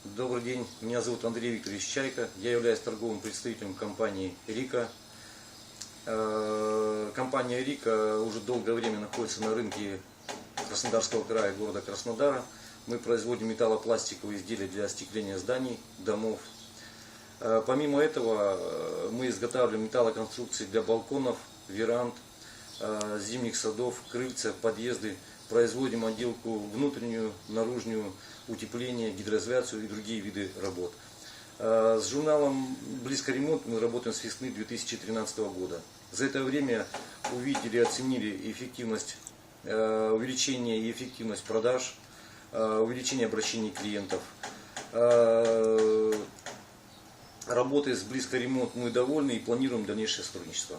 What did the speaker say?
Добрый день, меня зовут Андрей Викторович Чайка, я являюсь торговым представителем компании «Рика». Компания «Рика» уже долгое время находится на рынке Краснодарского края, города Краснодара. Мы производим металлопластиковые изделия для остекления зданий, домов. Помимо этого мы изготавливаем металлоконструкции для балконов, веранд, зимних садов, крыльца, подъезды. Производим отделку внутреннюю, наружную, утепление, гидроизоляцию и другие виды работ. С журналом «Близкоремонт» мы работаем с весны 2013 года. За это время увидели и оценили эффективность, увеличение и эффективность продаж, увеличение обращений клиентов. Работой с «Близкоремонт» мы довольны и планируем дальнейшее сотрудничество.